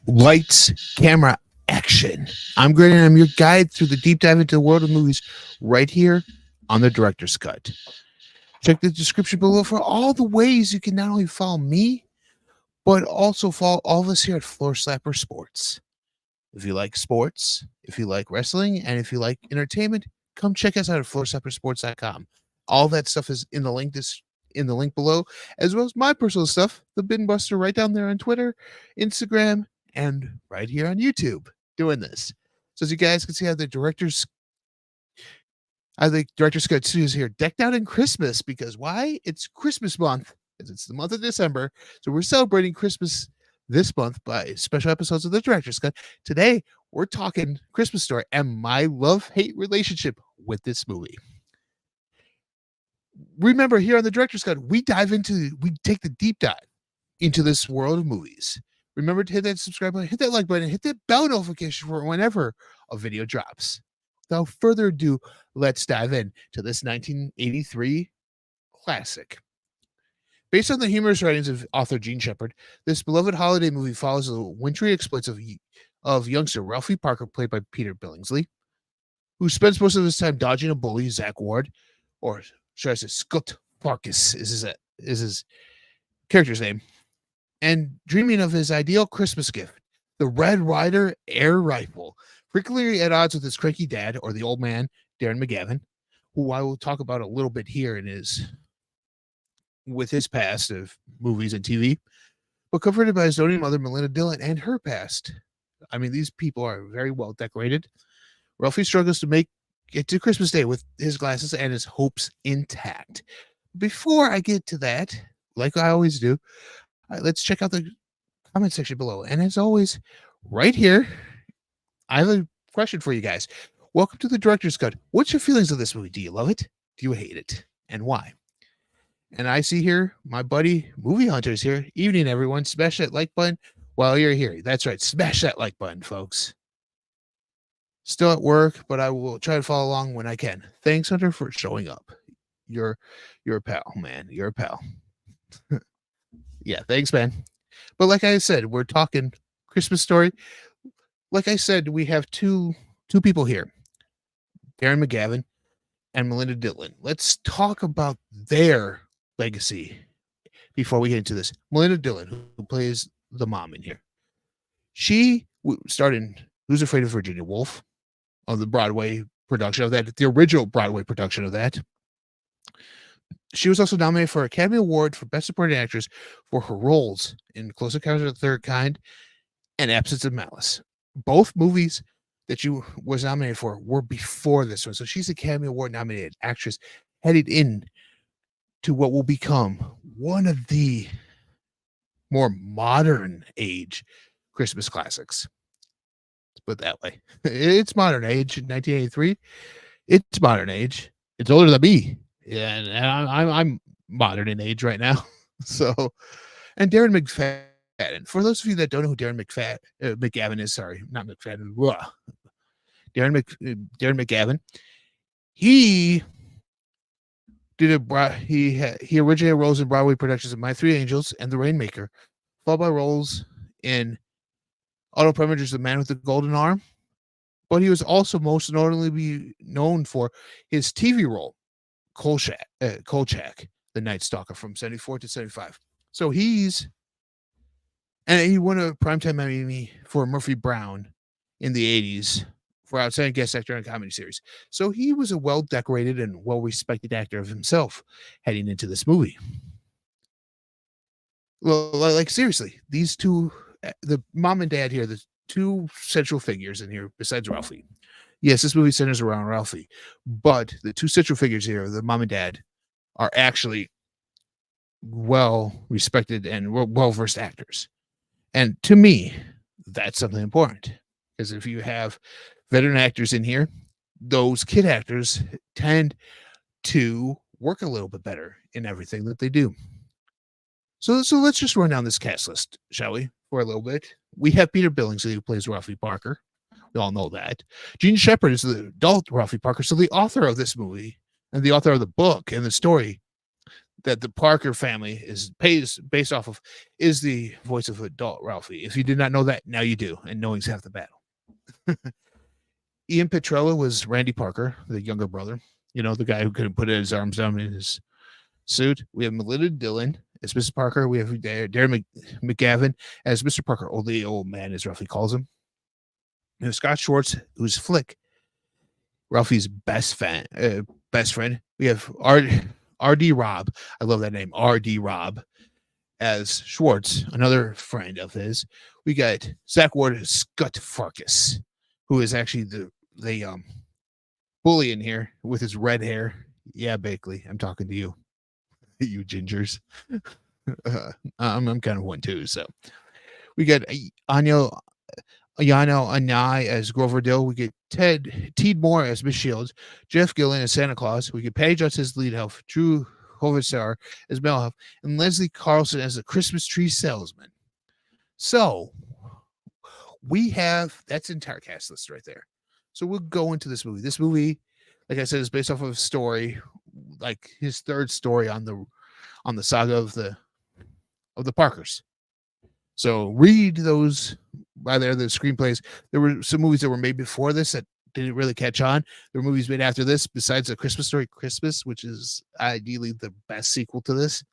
Lights, camera, action. I'm Greydon, and I'm your guide through the deep dive into the world of movies right here on the Director's Cut. Check the description below for all the ways you can not only follow me, but also follow all of us here at Floor Slapper Sports. If you like sports, if you like wrestling, and if you like entertainment, come check us out at floorslappersports.com. All that stuff is in the link below, as well as my personal stuff, the Binbuster, right down there on Twitter, Instagram, and right here on YouTube doing this. So as you guys can see how the director's cut studios here decked out in Christmas, because why? It's Christmas month, because it's the month of December. So we're celebrating Christmas this month by special episodes of the Director's Cut. Today, we're talking Christmas Story and my love-hate relationship with this movie. Remember, here on the Director's Cut, we take the deep dive into this world of movies. Remember to hit that subscribe button, hit that like button, hit that bell notification for whenever a video drops. Without further ado, let's dive in to this 1983 classic. Based on the humorous writings of author Gene Shepard, this beloved holiday movie follows the wintry exploits of youngster Ralphie Parker, played by Peter Billingsley, who spends most of his time dodging a bully, Zach Ward, or should I say Scott Farkas is his character's name, and dreaming of his ideal Christmas gift, the Red Ryder air rifle, frequently at odds with his cranky dad, or the old man, Darren McGavin, who I will talk about a little bit here with his past of movies and TV, but comforted by his doting mother, Melinda Dillon, and her past. I mean, these people are very well decorated. Ralphie struggles to make it to Christmas Day with his glasses and his hopes intact. Before I get to that, like I always do, let's check out the comment section below. And as always, right here, I have a question for you guys. Welcome to the Director's Cut. What's your feelings of this movie? Do you love it? Do you hate it? And why? And I see here my buddy Movie Hunter's here. Evening, everyone. Smash that like button while you're here. That's right. Smash that like button, folks. Still at work, but I will try to follow along when I can. Thanks, Hunter, for showing up. You're a pal, man. You're a pal. Yeah, thanks, man. But like I said, we're talking Christmas Story. Like I said, we have two people here, Darren McGavin and Melinda Dillon. Let's talk about their legacy before we get into this. Melinda Dillon, who plays the mom in here, she starred in Who's Afraid of Virginia Woolf, on the Broadway production of that, the original Broadway production of that. She was also nominated for Academy Award for Best Supporting Actress for her roles in Close Encounters of the Third Kind and Absence of Malice. Both movies that she was nominated for were before this one. So she's Academy Award nominated actress headed in to what will become one of the more modern age Christmas classics. Let's put it that way. It's modern age in 1983. It's modern age. It's older than me. Yeah, and I'm modern in age right now. So, and Darren McFadden. For those of you that don't know who Darren McGavin is, sorry, not McFadden. Darren McGavin. He did he originated roles in Broadway productions of My Three Angels and The Rainmaker, followed by roles in Otto Preminger's The Man with the Golden Arm. But he was also most notably known for his TV role, Kolchak, the Night Stalker, from 74 to 75. So he won a Primetime Emmy for Murphy Brown in the 80s for Outstanding Guest Actor on a Comedy Series. So he was a well-decorated and well-respected actor of himself heading into this movie. Well, like seriously, these two, the mom and dad here, the two central figures in here besides Ralphie. Yes, this movie centers around Ralphie, but the two central figures here, the mom and dad, are actually well-respected and well-versed actors. And to me, that's something important, because if you have veteran actors in here, those kid actors tend to work a little bit better in everything that they do. So let's just run down this cast list, shall we, for a little bit. We have Peter Billingsley, who plays Ralphie Parker. We all know that. Gene Shepard is the adult Ralphie Parker, so the author of this movie and the author of the book and the story that the Parker family is based off of is the voice of adult Ralphie. If you did not know that, now you do, and knowing's half the battle. Ian Petrella was Randy Parker, the younger brother. You know, the guy who couldn't put his arms down in his suit. We have Melinda Dillon as Mrs. Parker. We have Darren McGavin as Mr. Parker, or the old man, as Ralphie calls him. We have Scott Schwartz, who's Flick, Ralphie's best friend. We have R.D. Rob. I love that name, R.D. Rob, as Schwartz, another friend of his. We got Zach Ward as Scott Farkas, who is actually the bully in here with his red hair. Yeah, Bakley, I'm talking to you, you gingers. I'm kind of one too. So we got Ayano Anai as Grover Dill. We get Teed Moore as Miss Shields, Jeff Gillen as Santa Claus. We get Patty Johnson as lead elf, Drew Hovisar as Mel Elf, and Leslie Carlson as the Christmas tree salesman. So we have that's the entire cast list right there. So we'll go into this movie. This movie, like I said, is based off of a story, like his third story on the saga of the Parkers. So read those by the screenplays. There were some movies that were made before this that didn't really catch on. There were movies made after this, besides A Christmas Story Christmas, which is ideally the best sequel to this,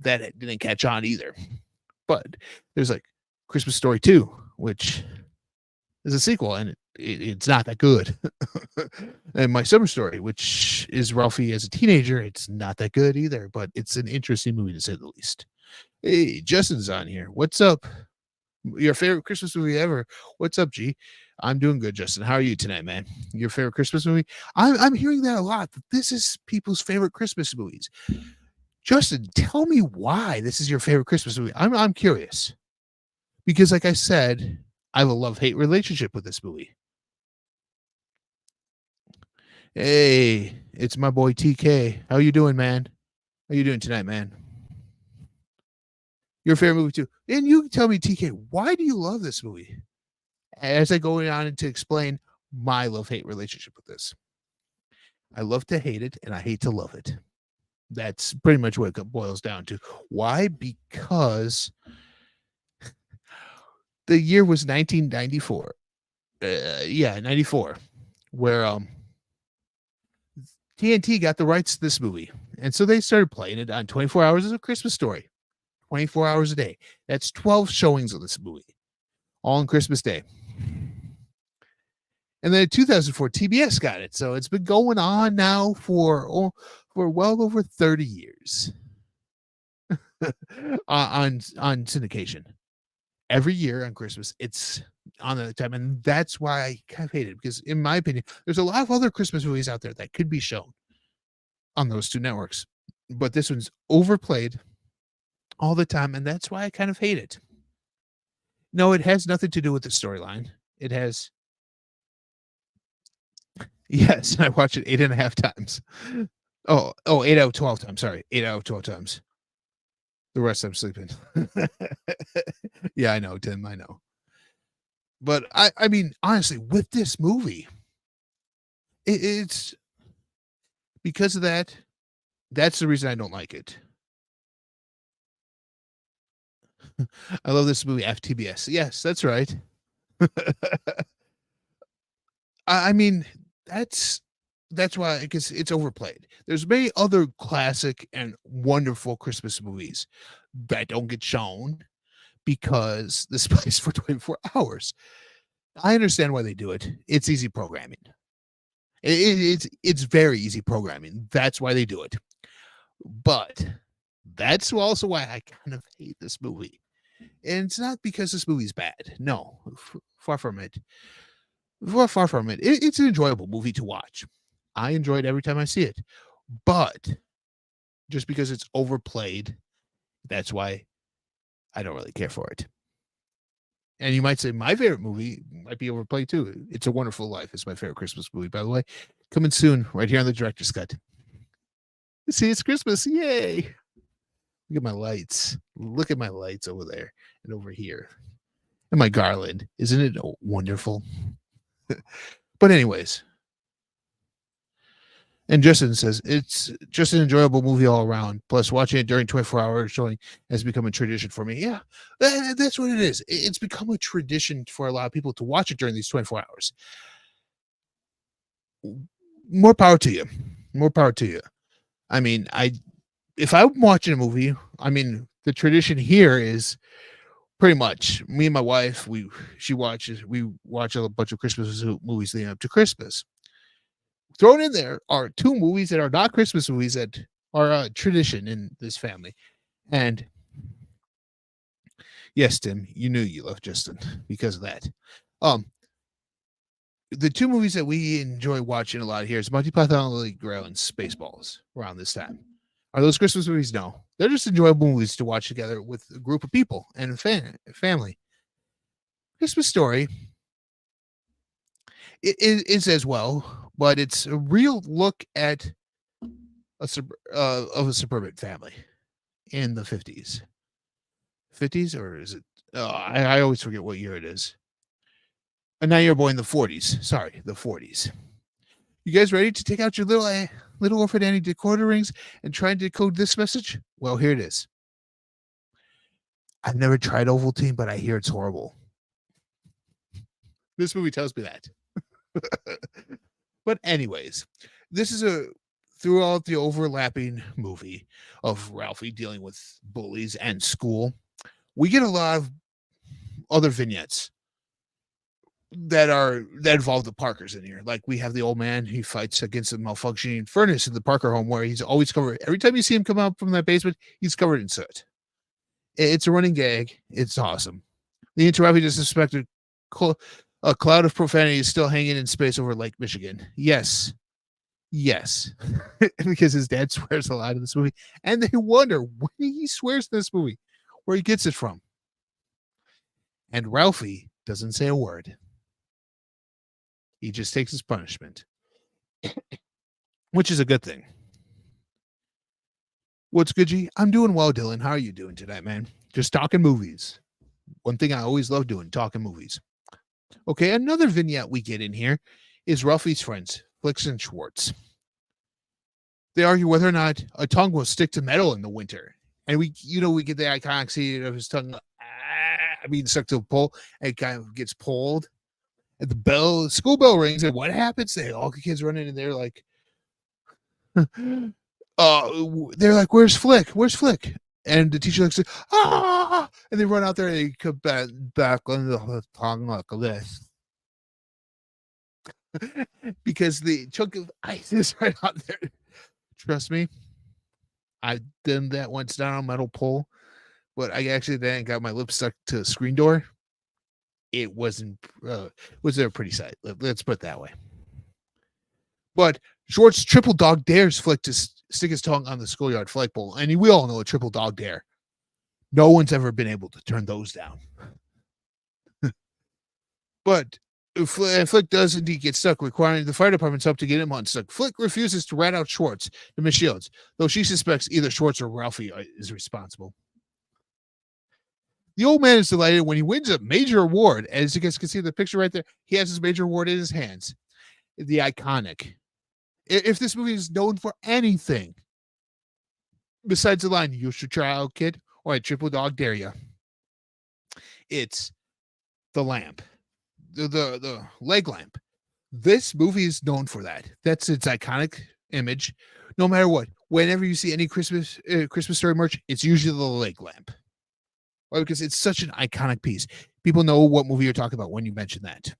that didn't catch on either. But there's like Christmas Story 2, which is a sequel, and it's not that good. And My Summer Story, which is Ralphie as a teenager, it's not that good either, but it's an interesting movie to say the least. Hey, Justin's on here. What's up? Your favorite Christmas movie ever? What's up, G? I'm doing good, Justin. How are you tonight, man? Your favorite Christmas movie? I'm hearing that a lot. This is people's favorite Christmas movies. Justin, tell me why this is your favorite Christmas movie. I'm curious. Because like I said, I have a love-hate relationship with this movie. Hey, it's my boy TK. How you doing, man? How you doing tonight, man? Your favorite movie too. And you can tell me, TK, why do you love this movie? As I go on to explain my love-hate relationship with this. I love to hate it, and I hate to love it. That's pretty much what it boils down to. Why? Because the year was 1994. 94, where TNT got the rights to this movie. And so they started playing it on 24 Hours of a Christmas Story. 24 hours a day. That's 12 showings of this movie, all on Christmas Day. And then in 2004, TBS got it. So it's been going on now for well over 30 years on syndication. Every year on Christmas, it's on the time. And that's why I kind of hate it, because in my opinion, there's a lot of other Christmas movies out there that could be shown on those two networks. But this one's overplayed all the time, and that's why I kind of hate it. No, it has nothing to do with the storyline. It has. Yes, I watched it 8.5 times. Oh, 8 out of 12 times. Sorry, 8 out of 12 times. The rest I'm sleeping. Yeah, I know, Tim. I know. But I mean, honestly, with this movie, it's because of that. That's the reason I don't like it. I love this movie, FTBS. Yes, that's right. I mean, that's why, because it's overplayed. There's many other classic and wonderful Christmas movies that don't get shown because this plays for 24 hours. I understand why they do it. It's easy programming. It's very easy programming. That's why they do it. But that's also why I kind of hate this movie. And it's not because this movie's bad. No, far from it. Far from it. It's an enjoyable movie to watch. I enjoy it every time I see it. But just because it's overplayed, that's why I don't really care for it. And you might say my favorite movie might be overplayed too. It's a Wonderful Life. It's my favorite Christmas movie, by the way. Coming soon, right here on the director's cut. See, it's Christmas. Yay. Look at my lights. Look at my lights over there and over here. And my garland. Isn't it wonderful? But anyways, And Justin says it's just an enjoyable movie all around. Plus, watching it during 24-hour showing has become a tradition for me. Yeah, that's what it is. It's become a tradition for a lot of people to watch it during these 24 hours. More power to you. More power to you. I mean, if I'm watching a movie, I mean, the tradition here is pretty much me and my wife. We watch a bunch of Christmas movies leading up to Christmas. Thrown in there are two movies that are not Christmas movies that are a tradition in this family. And yes, Tim, you knew you loved Justin because of that. Um, the two movies that we enjoy watching a lot here is Monty Python and the Holy Grail and Spaceballs around this time. Are those Christmas movies? No. They're just enjoyable movies to watch together with a group of people and family. Christmas Story is as well, but it's a real look at a suburban family in the 50s. 50s, or is it? I always forget what year it is. And now you're born in the 40s. Sorry, the 40s. You guys ready to take out your little orphan Annie decoder rings and try and decode this message? Well, here it is. I've never tried Ovaltine, but I hear it's horrible. This movie tells me that. But anyways, this is throughout the overlapping movie of Ralphie dealing with bullies and school. We get a lot of other vignettes that involve the Parkers in here. Like we have the old man, he fights against the malfunctioning furnace in the Parker home where he's always covered. Every time you see him come out from that basement, he's covered in soot. It's a running gag. It's awesome. The interrupting suspected a cloud of profanity is still hanging in space over Lake Michigan. Yes. Because his dad swears a lot in this movie. And they wonder when he swears in this movie, where he gets it from. And Ralphie doesn't say a word. He just takes his punishment, which is a good thing. What's good, G? I'm doing well, Dylan. How are you doing tonight, man? Just talking movies. One thing I always love doing, talking movies. Okay, another vignette we get in here is Ralphie's friends, Flix and Schwartz. They argue whether or not a tongue will stick to metal in the winter. And we get the iconic scene of his tongue being stuck to a pole, and it kind of gets pulled. And the school bell rings, and what happens? All the kids running in there like, they're like, "Where's Flick? Where's Flick?" And the teacher looks like, "Ah!" And they run out there and they come back on the tongue like this. Because the chunk of ice is right out there. Trust me, I done that once down on a metal pole, but I actually then got my lips stuck to a screen door. It was a pretty sight. Let's put it that way. But Schwartz triple dog dares Flick to stick his tongue on the schoolyard flagpole, and we all know a triple dog dare. No one's ever been able to turn those down. But Flick does indeed get stuck, requiring the fire department's help to get him unstuck. Flick refuses to rat out Schwartz to Miss Shields, though she suspects either Schwartz or Ralphie is responsible. The old man is delighted when he wins a major award. As you guys can see the picture right there, he has his major award in his hands. The iconic. If this movie is known for anything besides the line, "You should try out, kid," or "I triple dog dare you," it's the lamp. The leg lamp. This movie is known for that. That's its iconic image. No matter what, whenever you see any Christmas Story merch, it's usually the leg lamp. Well, because it's such an iconic piece. People know what movie you're talking about when you mention that.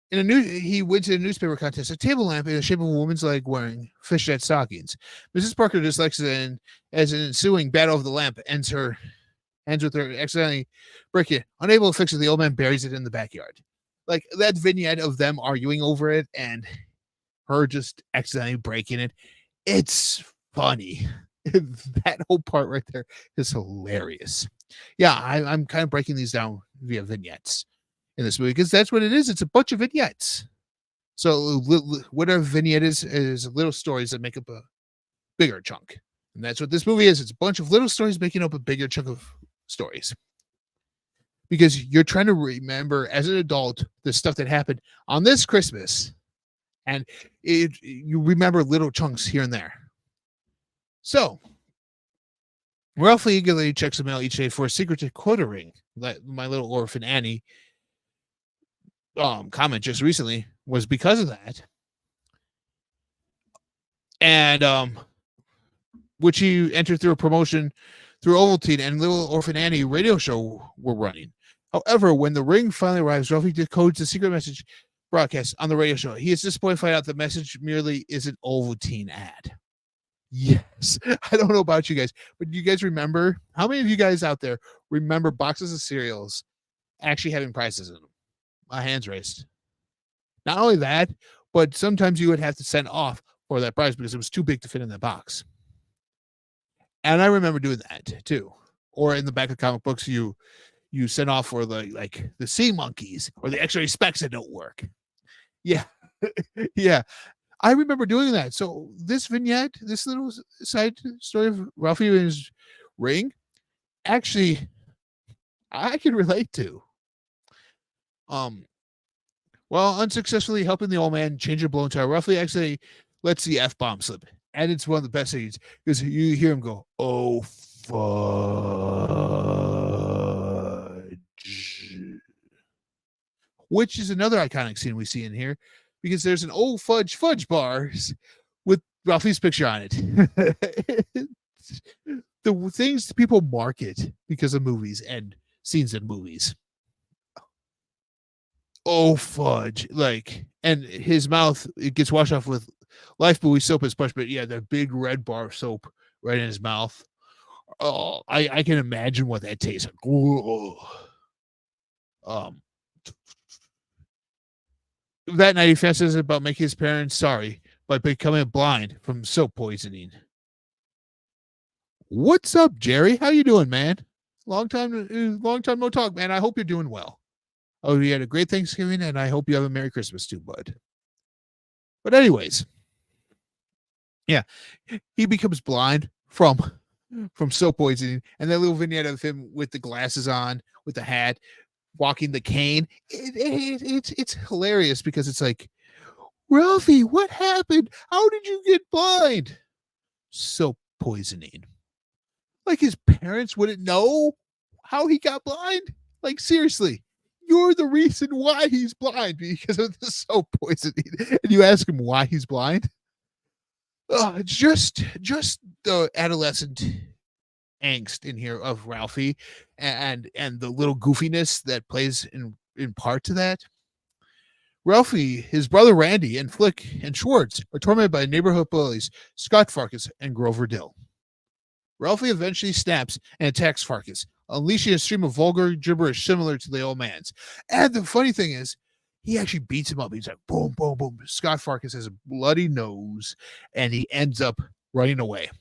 He wins in a newspaper contest a table lamp in the shape of a woman's leg wearing fishnet stockings. Mrs. Parker dislikes it, and as an ensuing battle of the lamp ends with her accidentally breaking it. Unable to fix it, the old man buries it in the backyard. Like that vignette of them arguing over it and her just accidentally breaking it. It's funny. That whole part right there is hilarious. Yeah, I'm kind of breaking these down via vignettes in this movie because that's what it is. It's a bunch of vignettes. So whatever vignette is little stories that make up a bigger chunk. And that's what this movie is. It's a bunch of little stories making up a bigger chunk of stories. Because you're trying to remember as an adult the stuff that happened on this Christmas and you remember little chunks here and there. So Ralphie eagerly checks the mail each day for a secret decoder ring that My Little Orphan Annie comment just recently was because of that. And which he entered through a promotion through Ovaltine and Little Orphan Annie radio show were running. However, when the ring finally arrives, Ralphie decodes the secret message broadcast on the radio show. He is disappointed to find out the message merely is an Ovaltine ad. Yes. I don't know about you guys, but do you guys remember? How many of you guys out there remember boxes of cereals actually having prizes in them? My hands raised. Not only that, but sometimes you would have to send off for that prize because it was too big to fit in that box. And I remember doing that too. Or in the back of comic books, you send off for the sea monkeys or the X-ray specs that don't work. Yeah. Yeah. I remember doing that. So this vignette, this little side story of Ralphie and his ring, actually, I can relate to. While unsuccessfully helping the old man change a blown tire, Ralphie actually lets the F-bomb slip. And it's one of the best scenes because you hear him go, "Oh, fudge." Which is another iconic scene we see in here because there's an old fudge bars with Ralphie's picture on it. The things people market because of movies and scenes in movies. Oh, fudge. And his mouth, it gets washed off with Lifebuoy soap as much, but yeah, the big red bar of soap right in his mouth. Oh, I can imagine what that tastes like. That night, he fancies about making his parents sorry by becoming blind from soap poisoning. What's up, Jerry? How you doing, man? Long time no talk, man. I hope you're doing well. Oh, you had a great Thanksgiving, and I hope you have a Merry Christmas too, bud. But anyways, yeah, he becomes blind from soap poisoning, and that little vignette of him with the glasses on, with the hat, walking the cane. It's hilarious because it's like, Ralphie, what happened? How did you get blind? Soap poisoning. Like his parents wouldn't know how he got blind? Like seriously, you're the reason why he's blind because of the soap poisoning. And you ask him why he's blind? Just the adolescent angst in here of Ralphie and the little goofiness that plays in part to that. Ralphie, his brother Randy, and Flick and Schwartz are tormented by neighborhood bullies Scott Farkas and Grover Dill. Ralphie eventually snaps and attacks Farkas, unleashing a stream of vulgar gibberish similar to the old man's. And the funny thing is, he actually beats him up. He's like, boom, boom, boom. Scott Farkas has a bloody nose, and he ends up running away.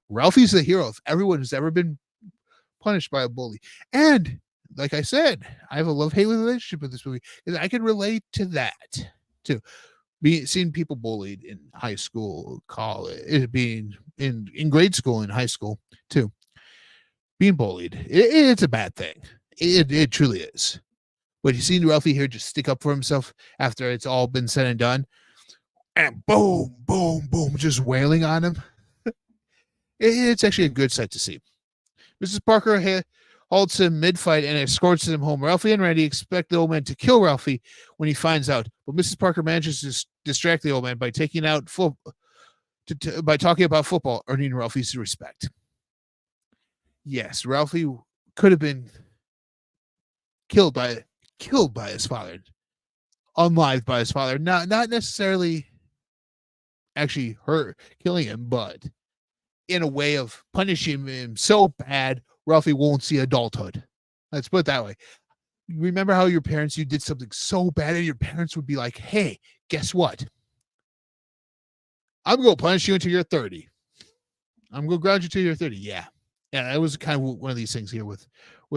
Ralphie's the hero of everyone who's ever been punished by a bully. And like I said, I have a love-hate relationship with this movie because I can relate to that too. Seeing people bullied in high school, college, being in grade school and high school too. Being bullied, it's a bad thing. It truly is. But you see Ralphie here just stick up for himself after it's all been said and done, and boom, boom, boom, just wailing on him. It's actually a good sight to see. Mrs. Parker halts him mid-fight and escorts him home. Ralphie and Randy expect the old man to kill Ralphie when he finds out, but Mrs. Parker manages to distract the old man by taking out by talking about football, earning Ralphie's respect. Yes, Ralphie could have been killed by his father, unlived by his father. Not necessarily actually killing him, but in a way of punishing him so bad Ralphie won't see adulthood. Let's put it that way. Remember how your parents, you did something so bad and your parents would be like, hey, guess what? I'm going to punish you until you're 30. I'm going to ground you until you're 30. Yeah. Yeah, that was kind of one of these things here with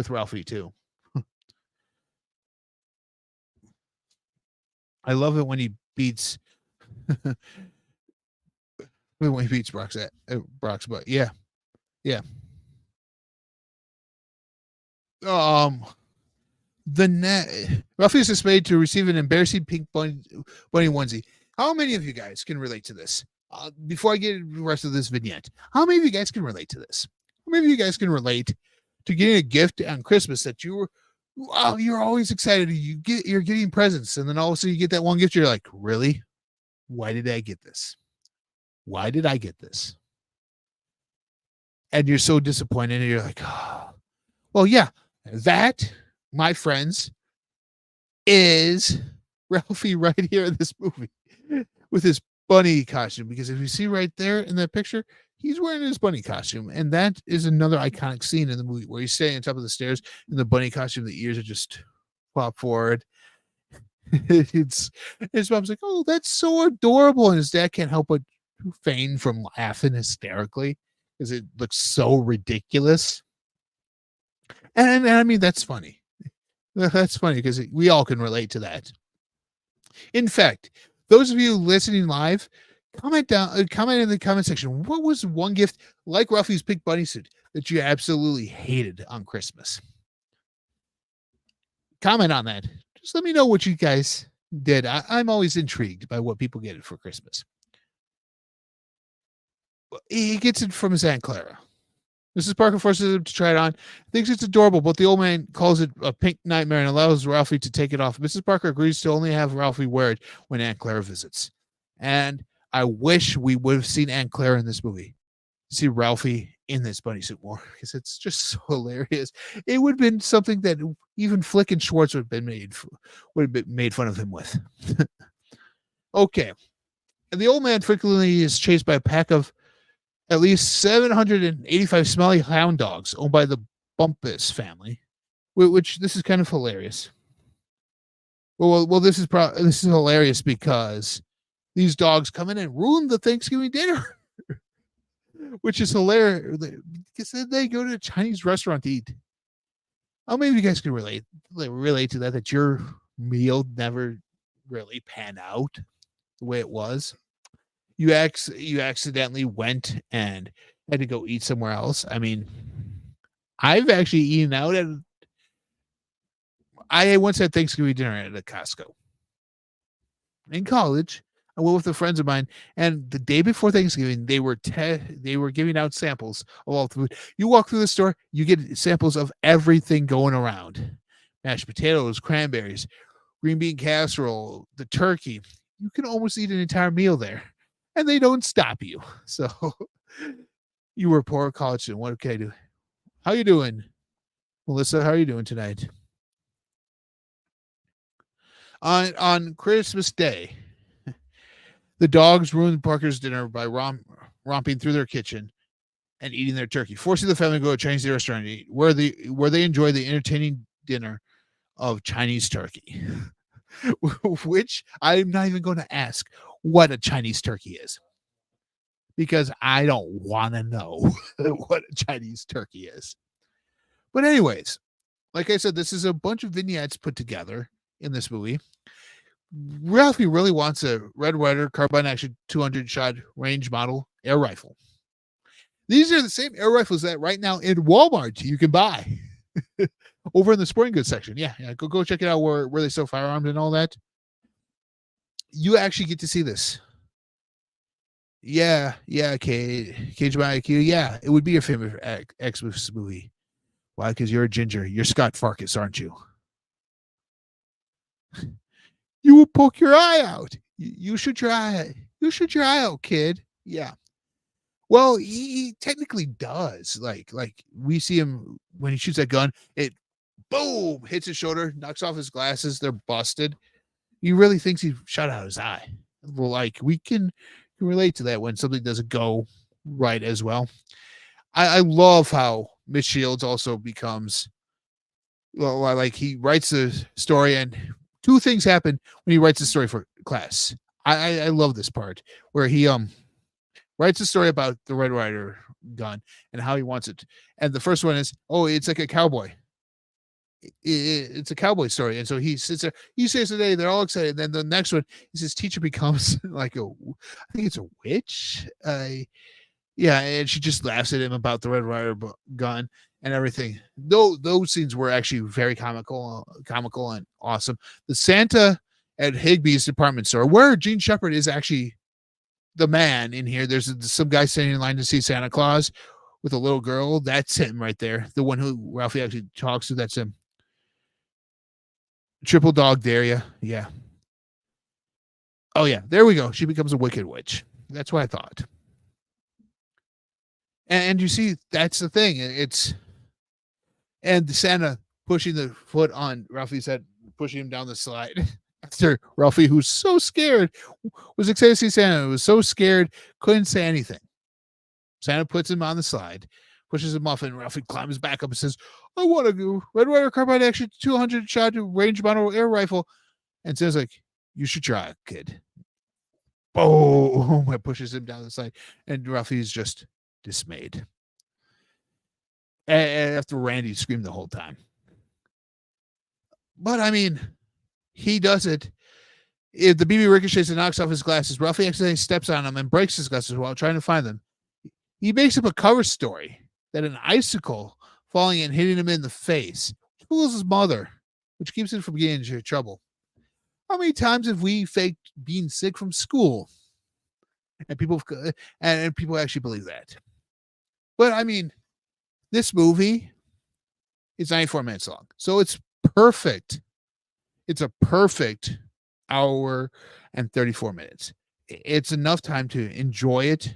Ralphie too. I love it when he beats Brock's butt. Yeah. Yeah. Ralphie is dismayed to receive an embarrassing pink bunny onesie. How many of you guys can relate to this? Before I get the rest of this vignette, how many of you guys can relate to this? How many of you guys can relate to getting a gift on Christmas that you're always excited. You're getting presents, and then all of a sudden you get that one gift. You're like, really? Why did I get this? Why did I get this? And you're so disappointed, and you're like, oh. Well, yeah, that, my friends, is Ralphie right here in this movie with his bunny costume. Because if you see right there in that picture, he's wearing his bunny costume, and that is another iconic scene in the movie where he's standing on top of the stairs in the bunny costume. The ears are just flop forward. It's his mom's like, "Oh, that's so adorable," and his dad can't help but feign from laughing hysterically because it looks so ridiculous. And I mean, that's funny. That's funny because we all can relate to that. In fact, those of you listening live, comment in the comment section. What was one gift like Ralphie's pink bunny suit that you absolutely hated on Christmas? Comment on that. Just let me know what you guys did. I'm always intrigued by what people get for Christmas. He gets it from his Aunt Clara. Mrs. Parker forces him to try it on, thinks it's adorable, but the old man calls it a pink nightmare and allows Ralphie to take it off. Mrs. Parker agrees to only have Ralphie wear it when Aunt Clara visits. And I wish we would have seen Aunt Clara in this movie. See Ralphie in this bunny suit more, because it's just so hilarious. It would have been something that even Flick and Schwartz would have been made fun of him with. Okay. And the old man frequently is chased by a pack of at least 785 smelly hound dogs owned by the Bumpus family, which this is kind of hilarious. Well, this is hilarious because these dogs come in and ruin the Thanksgiving dinner, which is hilarious because they go to a Chinese restaurant to eat. How many of you guys can relate to that your meal never really panned out the way it was? You accidentally went and had to go eat somewhere else. I mean, I've actually eaten out I once had Thanksgiving dinner at a Costco in college. I went with a friends of mine, and the day before Thanksgiving, they were giving out samples of all the food. You walk through the store, you get samples of everything going around: mashed potatoes, cranberries, green bean casserole, the turkey. You can almost eat an entire meal there. And they don't stop you. So you were a poor college student. What can I do? How you doing, Melissa? How are you doing tonight? On Christmas Day, the dogs ruined Parker's dinner by romping through their kitchen and eating their turkey, forcing the family to go to a Chinese restaurant to eat, where they enjoy the entertaining dinner of Chinese turkey, which I'm not even going to ask what a Chinese turkey is, because I don't want to know what a Chinese turkey is. But anyways, like I said, this is a bunch of vignettes put together in this movie. Ralphie really wants a Red Ryder carbine action 200 shot range model air rifle. These are the same air rifles that right now in Walmart you can buy over in the sporting goods section. Yeah, go check it out where they sell firearms and all that. You actually get to see this. Yeah, Cage by IQ. Yeah, it would be your favorite Xmas movie. Why? Because you're a ginger. You're Scott Farkas, aren't you? You will poke your eye out. You shoot your eye. You shoot your eye out, kid. Yeah. Well, he technically does. Like we see him when he shoots that gun. It boom hits his shoulder, knocks off his glasses. They're busted. He really thinks he shot out his eye. Well, like we can relate to that when something doesn't go right as well. I love how Miss Shields also becomes, well, like he writes the story, and two things happen when he writes the story for class. I love this part where he writes a story about the Red Ryder gun and how he wants it. And the first one is, oh, it's like a cowboy. It's a cowboy story. And so he sits there, he says today, they're all excited. And then the next one is his teacher becomes like I think it's a witch. Yeah, and she just laughs at him about the Red Ryder gun and everything. Those scenes were actually very comical and awesome. The Santa at Higbee's department store, where Gene Shepard is actually the man in here. There's some guy standing in line to see Santa Claus with a little girl. That's him right there. The one who Ralphie actually talks to. That's him. Triple Dog Daria. Yeah. Oh, yeah. There we go. She becomes a wicked witch. That's what I thought. And you see, that's the thing. And Santa pushing the foot on Ralphie's head, pushing him down the slide. After Ralphie, who's so scared, was excited to see Santa, was so scared, couldn't say anything. Santa puts him on the slide, pushes him off, and Ralphie climbs back up and says, I want a Red Ryder Carbine Action 200 shot range model air rifle. And Santa's like, you should try it, kid. Boom! It pushes him down the slide, and Ralphie's just dismayed. And after Randy screamed the whole time. But I mean, he does it. If the BB ricochets and knocks off his glasses, Ralphie accidentally steps on them and breaks his glasses while trying to find them. He makes up a cover story that an icicle falling and hitting him in the face fools his mother, which keeps him from getting into trouble. How many times have we faked being sick from school? And people actually believe that. But I mean, this movie is 94 minutes long, so it's perfect. It's a perfect hour and 34 minutes. It's enough time to enjoy it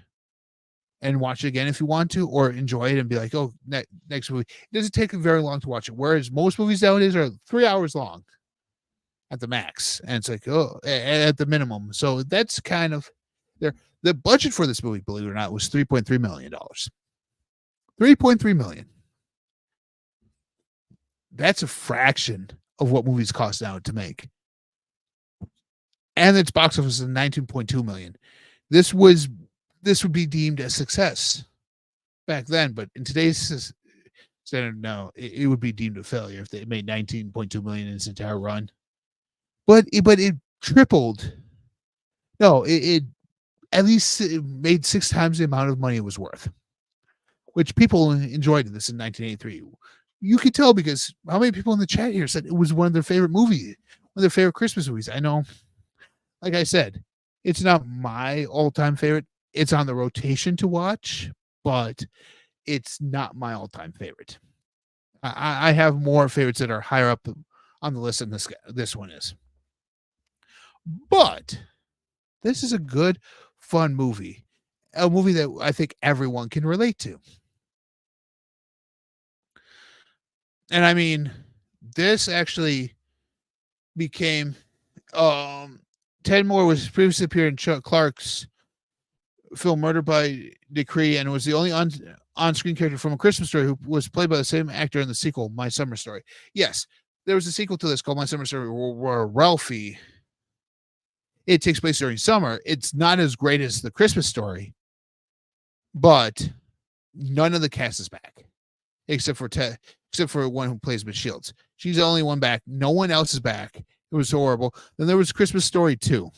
and watch it again if you want to, or enjoy it and be like, oh, next movie. It doesn't take very long to watch it, whereas most movies nowadays are 3 hours long at the max, and it's like, oh, at the minimum. So that's kind of the budget for this movie, believe it or not, was $3.3 million. $3.3 million. That's a fraction of what movies cost now to make. And its box office is $19.2 million. This would be deemed a success back then, but in today's standard, no, it would be deemed a failure if they made $19.2 million in its entire run. But it tripled. No, it at least it made 6 times the amount of money it was worth, which people enjoyed this in 1983. You could tell because how many people in the chat here said it was one of their favorite movies, one of their favorite Christmas movies. I know, like I said, it's not my all-time favorite. It's on the rotation to watch, but it's not my all-time favorite. I have more favorites that are higher up on the list than this one is. But this is a good, fun movie. A movie that I think everyone can relate to. And I mean, this actually became Ted Moore was previously appeared in Chuck Clark's film Murder by Decree and was the only on-screen character from A Christmas Story who was played by the same actor in the sequel, My Summer Story. Yes, there was a sequel to this called My Summer Story where Ralphie, it takes place during summer. It's not as great as The Christmas Story, but none of the cast is back except for one who plays Miss Shields. She's the only one back. No one else is back. It was horrible. Then there was Christmas Story 2.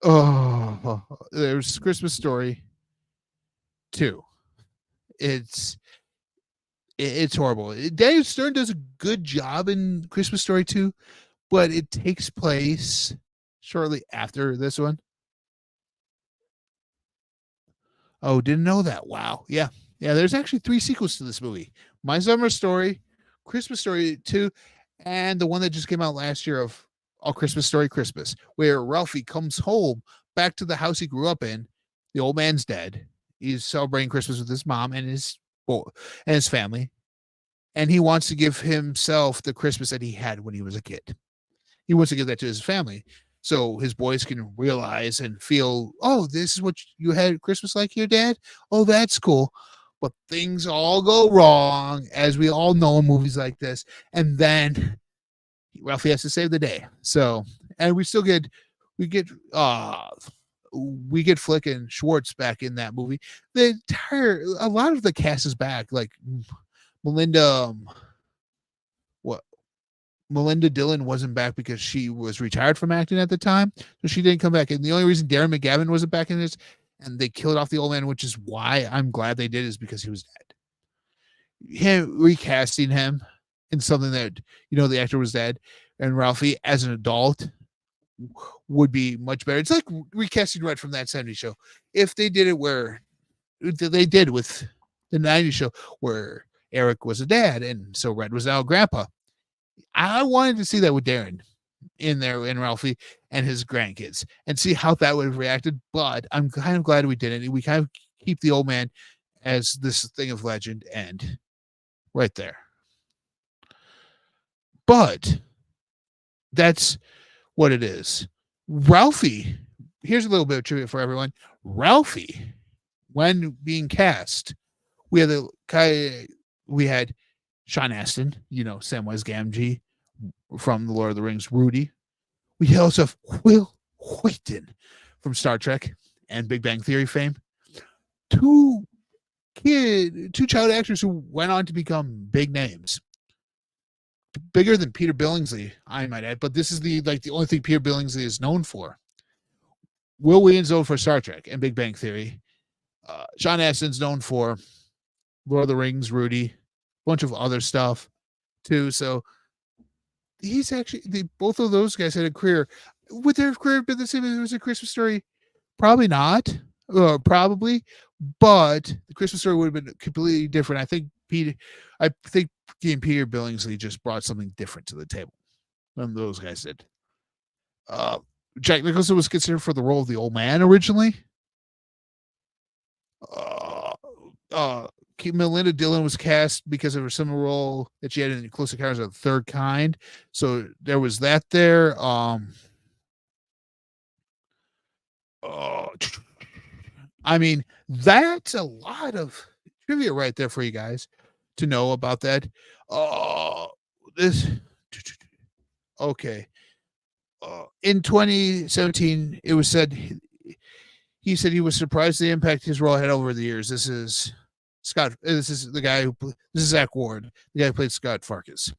Oh, there's Christmas Story 2. It's horrible. Daniel Stern does a good job in Christmas Story 2, but it takes place shortly after this one. Oh, didn't know that. Wow. Yeah. Yeah, there's actually 3 sequels to this movie. My Summer Story, Christmas Story 2, and the one that just came out last year of A Christmas Story Christmas, where Ralphie comes home back to the house he grew up in. The old man's dead. He's celebrating Christmas with his mom and his family. And he wants to give himself the Christmas that he had when he was a kid. He wants to give that to his family so his boys can realize and feel, oh, this is what you had Christmas like your dad? Oh, that's cool. But things all go wrong, as we all know in movies like this. And then Ralphie has to save the day. So, and we get Flick and Schwartz back in that movie. A lot of the cast is back, like Melinda Dillon wasn't back because she was retired from acting at the time, so she didn't come back. And the only reason Darren McGavin wasn't back in this, and they killed off the old man, which is why I'm glad they did, is because he was dead. Recasting him in something that the actor was dead and Ralphie as an adult would be much better. It's like recasting Red from that 70s show. If they did it where they did with the 90s show, where Eric was a dad and so Red was now a grandpa. I wanted to see that with Darren in there and Ralphie and his grandkids and see how that would have reacted. But I'm kind of glad we didn't. We kind of keep the old man as this thing of legend and right there. But that's what it is. Ralphie, here's a little bit of trivia for everyone. Ralphie, when being cast, we had Sean Astin, Samwise Gamgee from The Lord of the Rings, Rudy. We also have Will Wheaton from Star Trek and Big Bang Theory fame. Two child actors who went on to become big names. Bigger than Peter Billingsley, I might add, but this is the only thing Peter Billingsley is known for. Will Wheaton's known for Star Trek and Big Bang Theory. Sean Astin's known for Lord of the Rings, Rudy, a bunch of other stuff too. So he's actually both of those guys had a career. Would their career have been the same if it was a Christmas Story? Probably not. Probably, but the Christmas Story would have been completely different. I think Peter Billingsley just brought something different to the table than those guys did. Jack Nicholson was considered for the role of the old man originally. Melinda Dillon was cast because of her similar role that she had in Close Encounters of the Third Kind. So there was that there. I mean, that's a lot of trivia right there for you guys to know about that. Okay. In 2017, it was said he said he was surprised the impact his role had over the years. This is Zach Ward, the guy who played Scott Farkas.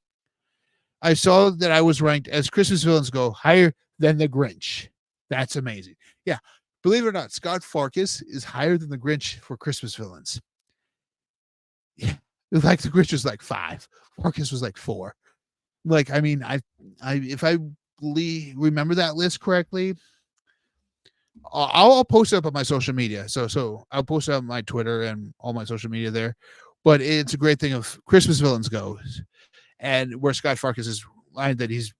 I saw that I was ranked as Christmas villains go higher than the Grinch. That's amazing. Yeah. Believe it or not, Scott Farkas is higher than the Grinch for Christmas villains. Yeah. Like the Grinch was like 5. Farkas was like 4. Like, I mean, if I remember that list correctly, I'll post it up on my social media. So I'll post it up on my Twitter and all my social media there. But it's a great thing of Christmas villains goes, and where Scott Farkas is line that he's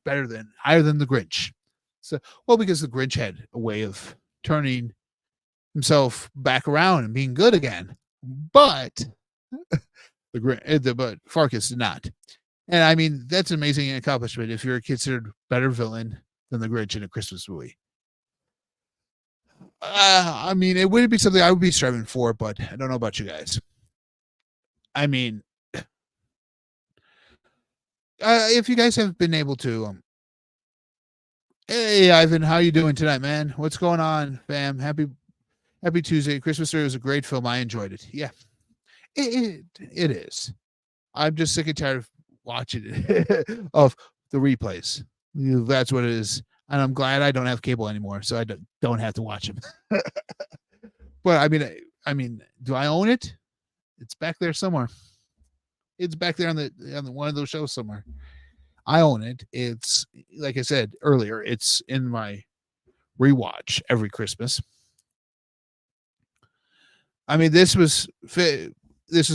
higher than the Grinch. So, because the Grinch had a way of turning himself back around and being good again, but but Farkas did not. And I mean, that's an amazing accomplishment if you're considered better villain than the Grinch in a Christmas movie. I mean, it wouldn't be something I would be striving for, but I don't know about you guys. I mean, if you guys have been able to, hey Ivan, how you doing tonight, man? What's going on, fam? Happy Tuesday. Christmas Story was a great film. I enjoyed it. Yeah, it is. I'm just sick and tired of watching it of the replays. That's what it is. And I'm glad I don't have cable anymore, so I don't have to watch them. But I mean, do I own it? It's back there somewhere. It's back there on the one of those shows somewhere. I own it. It's like I said earlier. It's in my rewatch every Christmas. I mean, this was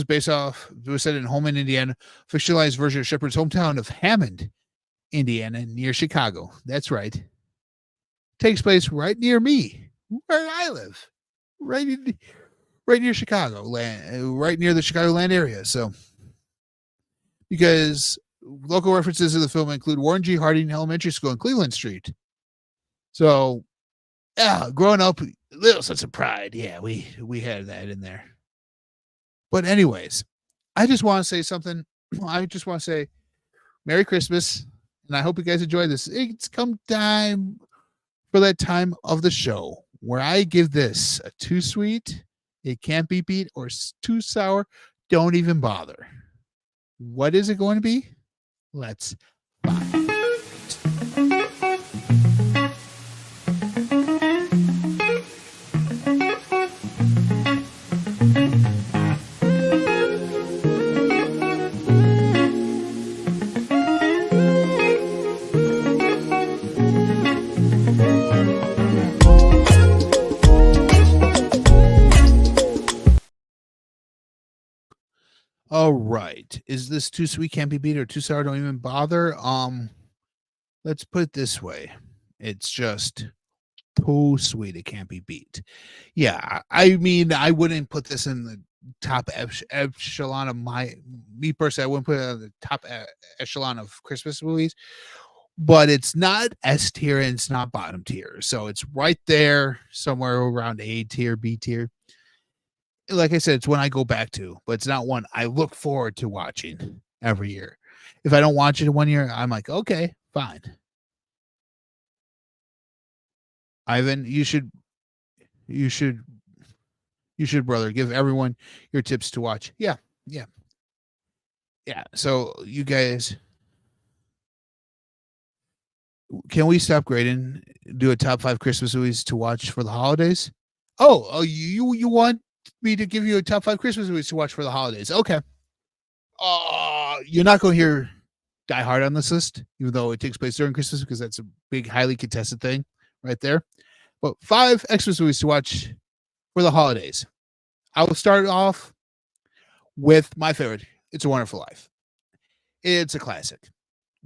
based off. It was set in Holman, Indiana, fictionalized version of Shepard's hometown of Hammond, Indiana, near Chicago. That's right. Takes place right near me, where I live, right near Chicago land, right near the Chicagoland area. So, because local references to the film include Warren G. Harding Elementary School in Cleveland Street. So, yeah, growing up, a little sense of pride. Yeah, we had that in there. But anyways, I just want to say something. I just want to say Merry Christmas. And I hope you guys enjoy this. It's come time for that time of the show where I give this a too sweet, it can't be beat, or too sour, don't even bother. What is it going to be? Let's find. is this too sweet, can't be beat, or too sour, don't even bother? Let's put it this way. It's just too sweet, it can't be beat. Yeah, I mean, I wouldn't put this in the top echelon of me personally. I wouldn't put it on the top echelon of Christmas movies, but it's not S tier and it's not bottom tier. So it's right there somewhere around A tier, B tier. Like I said, it's one I go back to, but it's not one I look forward to watching every year. If I don't watch it in 1 year, I'm like, okay, fine. Ivan, you should, brother, give everyone your tips to watch. Yeah, yeah, yeah. So you guys, can we stop Greydon? Do a top 5 Christmas movies to watch for the holidays? Oh, you want me to give you a top 5 Christmas movies to watch for the holidays? Okay. You're not going to hear Die Hard on this list, even though it takes place during Christmas, because that's a big, highly contested thing right there. But 5 Xmas movies to watch for the holidays. I will start off with my favorite, It's a Wonderful Life. It's a classic.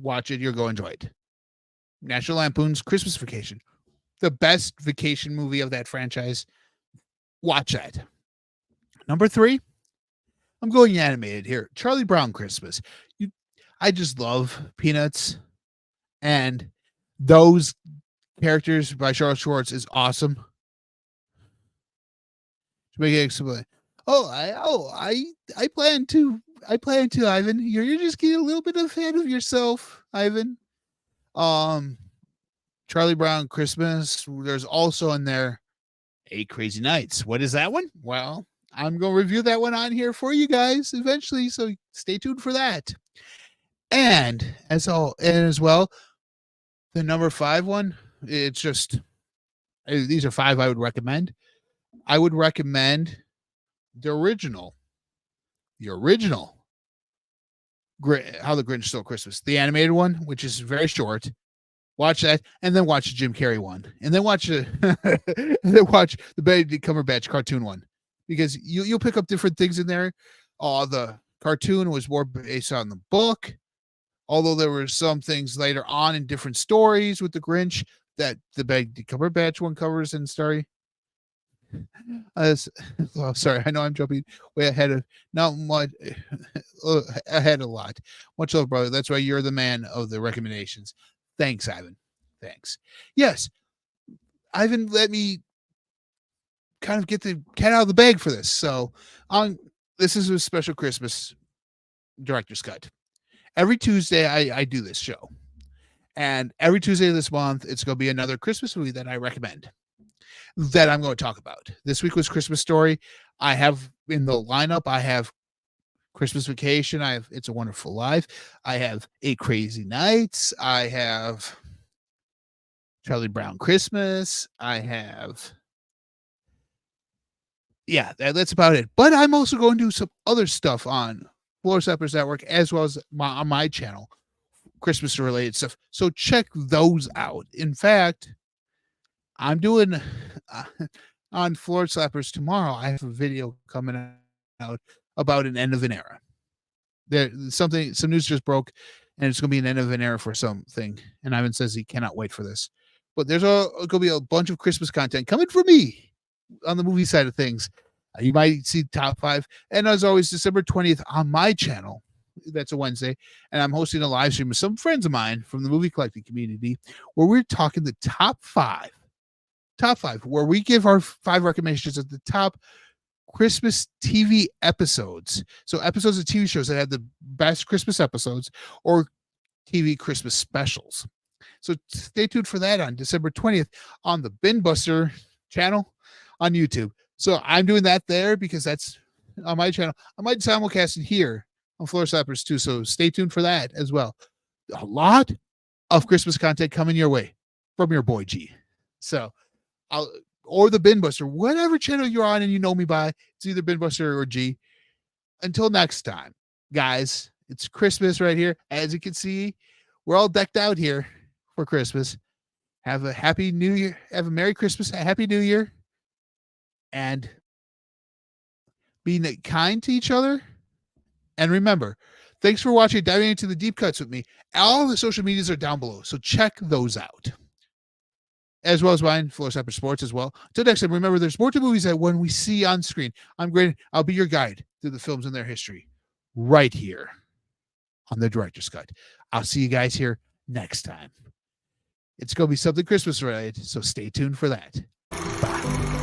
Watch it, you're going to enjoy it. National Lampoon's Christmas Vacation. The best vacation movie of that franchise. Watch that. Number 3, I'm going animated here. Charlie Brown Christmas. I just love Peanuts, and those characters by Charles Schwartz is awesome. To make it explain. I plan to, Ivan. You're just getting a little bit ahead of yourself, Ivan. Charlie Brown Christmas. There's also in there 8 Crazy Nights. What is that one? Well, I'm going to review that one on here for you guys eventually, so stay tuned for that. And as well, the number 5 one, it's just, these are 5 I would recommend. I would recommend the original, How the Grinch Stole Christmas, the animated one, which is very short. Watch that, and then watch the Jim Carrey one, and then watch the Benedict Cumberbatch cartoon one, because you'll pick up different things in there. The cartoon was more based on the book, although there were some things later on in different stories with the Grinch that the Benedict Cumberbatch one covers in story. Sorry, I know I'm jumping way ahead of, not much ahead a lot. Much love, brother. That's why you're the man of the recommendations. Thanks, Ivan. Thanks. Yes, Ivan let me kind of get the cat out of the bag for this. So this is a special Christmas director's cut. Every Tuesday I do this show. And every Tuesday this month, it's going to be another Christmas movie that I recommend, that I'm going to talk about. This week was Christmas Story. I have in the lineup, I have Christmas Vacation. I have It's a Wonderful Life. I have 8 Crazy Nights. I have Charlie Brown Christmas. I have, yeah, that's about it. But I'm also going to do some other stuff on Floor Steppers Network, as well as on my channel, Christmas related stuff. So check those out. In fact, I'm doing on Floor Slappers tomorrow. I have a video coming out about an end of an era. Some news just broke, and it's going to be an end of an era for something. And Ivan says he cannot wait for this. But there's going to be a bunch of Christmas content coming from me on the movie side of things. You might see top 5. And as always, December 20th on my channel. That's a Wednesday. And I'm hosting a live stream with some friends of mine from the movie collecting community, where we're talking the top 5, where we give our 5 recommendations of the top Christmas TV episodes. So episodes of TV shows that had the best Christmas episodes, or TV Christmas specials. So stay tuned for that on December 20th on the Binbuster channel on YouTube. So I'm doing that there because that's on my channel. I might simulcast it here on Floor Slappers too. So stay tuned for that as well. A lot of Christmas content coming your way from your boy G. So or the Binbuster, whatever channel you're on and you know me by, it's either Binbuster or G. Until next time, guys, it's Christmas right here. As you can see, we're all decked out here for Christmas. Have a happy New Year. Have a Merry Christmas, a Happy New Year, and be kind to each other. And remember, Thanks for watching, diving into the deep cuts with me. All the social medias are down below, so check those out. As well as mine, Floor Cyber Sports as well. Until next time, remember there's more to movies that when we see on screen. I'm Greydon. I'll be your guide through the films and their history right here on the Director's Cut. I'll see you guys here next time. It's going to be something Christmas related, so stay tuned for that. Bye.